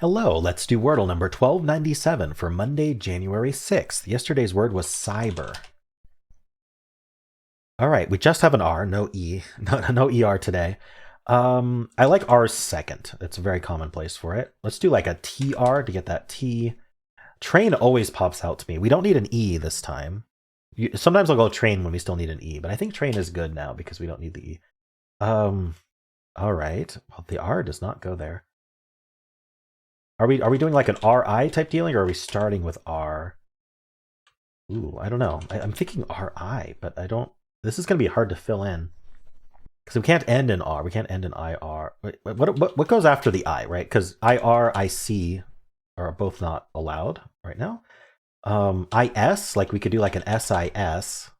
Hello, let's do Wordle number 1297 for Monday, January 6th. Yesterday's word was cyber. All right, we just have an R, no E, no ER today. I like R's second. It's a very commonplace for it. Let's do like a TR to get that T. Train always pops out to me. We don't need an E this time. Sometimes I'll go train when we still need an E, but I think train is good now because we don't need the E. All right. Well, the R does not go there. Are we doing like an RI type dealing, or are we starting with R? Ooh, I don't know. I'm thinking RI, but I don't. This is going to be hard to fill in because we can't end in R. We can't end in IR. Wait, what goes after the I, right? Because IR, IC are both not allowed right now. IS, like we could do like an SIS.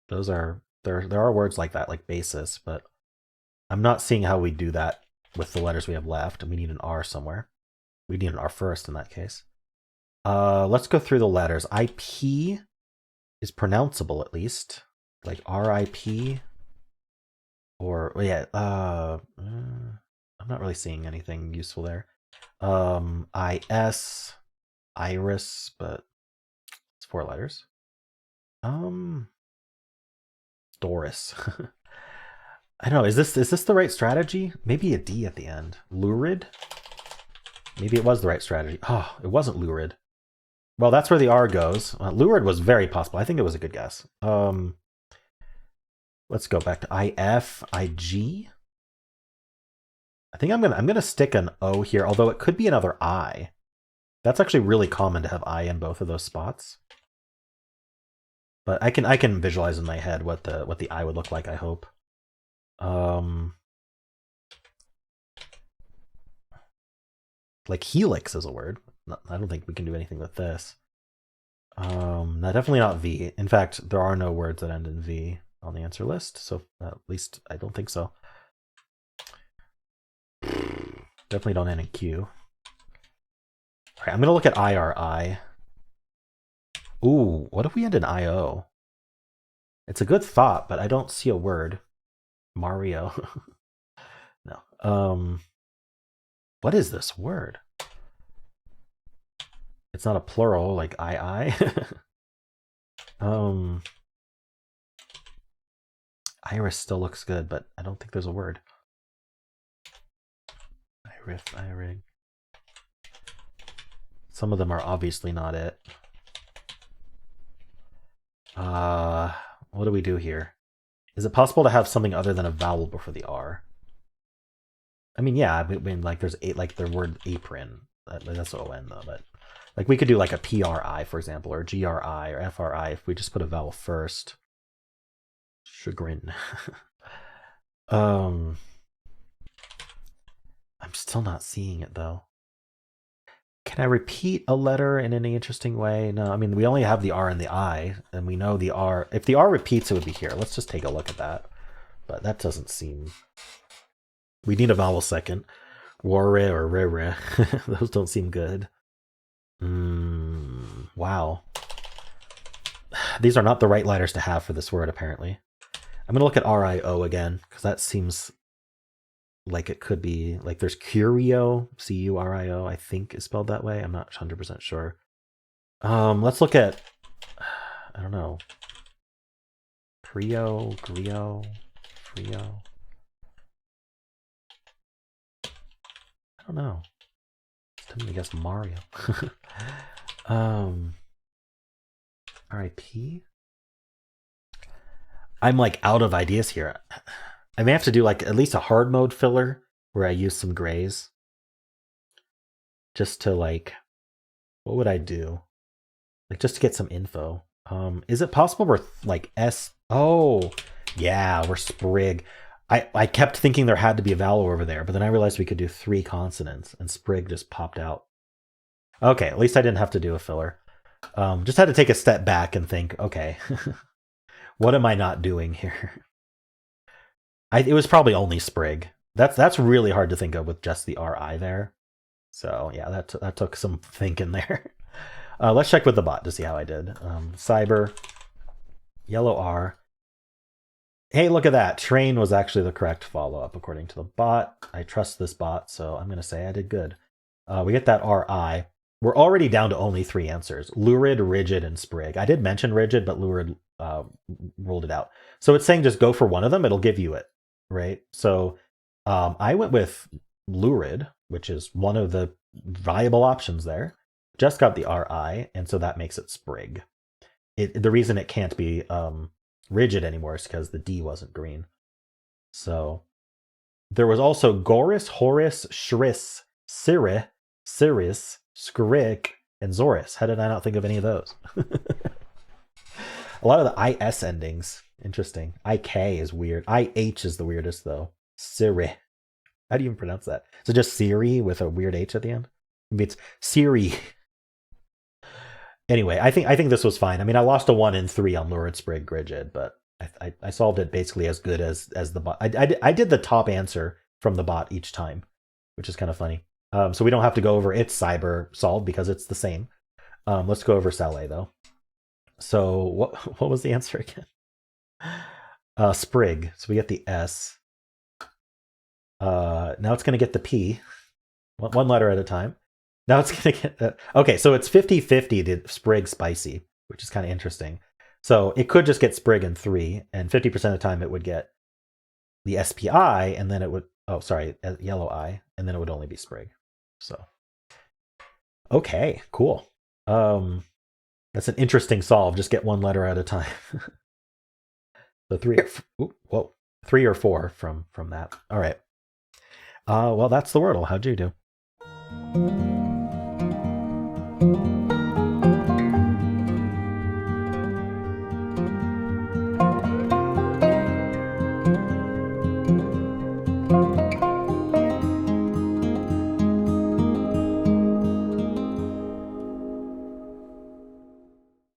Those are there are words like that, like basis, but I'm not seeing how we do that with the letters we have left, and we need an R somewhere. We need an R first in that case. Let's go through the letters. IP is pronounceable at least, like RIP, or yeah. I'm not really seeing anything useful there. IS, Iris, but it's 4 letters. Doris. I don't know. Is this the right strategy? Maybe a D at the end. Lurid. Maybe it was the right strategy. Oh, it wasn't lurid. Well, that's where the R goes. Lurid was very possible. I think it was a good guess. Let's go back to IF, IG. I think I'm gonna stick an O here, although it could be another I. That's actually really common to have I in both of those spots. But I can visualize in my head what the I would look like, I hope. Like helix is a word. I don't think we can do anything with this. Definitely not V. In fact, there are no words that end in V on the answer list, so at least I don't think so. Definitely don't end in Q. All right, I'm gonna look at IRI. Ooh, what if we end in IO? It's a good thought, but I don't see a word. Mario. No. What is this word? It's not a plural like II. Iris still looks good, but I don't think there's a word. Iris, Irig. Some of them are obviously not it. What do we do here? Is it possible to have something other than a vowel before the R? I mean, yeah, I mean, like there's like the word apron. That's ON though, but like we could do like a PRI, for example, or GRI or FRI if we just put a vowel first. Chagrin. I'm still not seeing it though. Can I repeat a letter in any interesting way? No, I mean, we only have the R and the I, and we know the R. If the R repeats, it would be here. Let's just take a look at that. But that doesn't seem... We need a vowel second. Warre or rere. Those don't seem good. Wow. These are not the right letters to have for this word, apparently. I'm going to look at RIO again, because that seems like it could be... Like there's Curio, C-U-R-I-O, I think is spelled that way. I'm not 100% sure. Let's look at... I don't know. Prio, Grio, Frio... I don't know. It's time to guess Mario. RIP? I'm like out of ideas here. I may have to do like at least a hard mode filler where I use some grays. Just to like, what would I do? Like just to get some info. Is it possible we're like S? Oh, yeah, we're Sprig. I kept thinking there had to be a vowel over there, but then I realized we could do 3 consonants, and Sprig just popped out. Okay, at least I didn't have to do a filler. Just had to take a step back and think, okay, what am I not doing here? It was probably only Sprig. That's really hard to think of with just the RI there. So yeah, that took some thinking there. Let's check with the bot to see how I did. Cyber, yellow R. Hey, look at that. Train was actually the correct follow-up according to the bot. I trust this bot, so I'm going to say I did good. We get that RI. We're already down to only 3 answers: lurid, rigid, and sprig. I did mention rigid, but lurid ruled it out. So it's saying just go for one of them. It'll give you it, right? So I went with lurid, which is one of the viable options there. Just got the RI, and so that makes it sprig. The reason it can't be rigid anymore is because the D wasn't green. So there was also Goris, Horus, Shris, Sirih, Siris, Skrik, and Zoris. How did I not think of any of those? A lot of the IS endings. Interesting. IK is weird. IH is the weirdest, though. Siri. How do you even pronounce that? So just Siri with a weird H at the end? Maybe it's Siri. Anyway, I think this was fine. I mean, I lost a 1 in 3 on Lurid, Sprig, Rigid, but I solved it basically as good as the bot. I did the top answer from the bot each time, which is kind of funny. So we don't have to go over its cyber solve because it's the same. Let's go over Saleh though. So what was the answer again? Sprig. So we get the S. Now it's going to get the P. One letter at a time. Now it's going to get... okay, so it's 50-50 to Sprig Spicy, which is kind of interesting. So it could just get Sprig in 3, and 50% of the time it would get the SPI, and then it would... oh, sorry, yellow I, and then it would only be Sprig. So, okay, cool. That's an interesting solve. Just get one letter at a time. So 3 or 4 from that. All right. Well, that's the Wordle. How'd you do?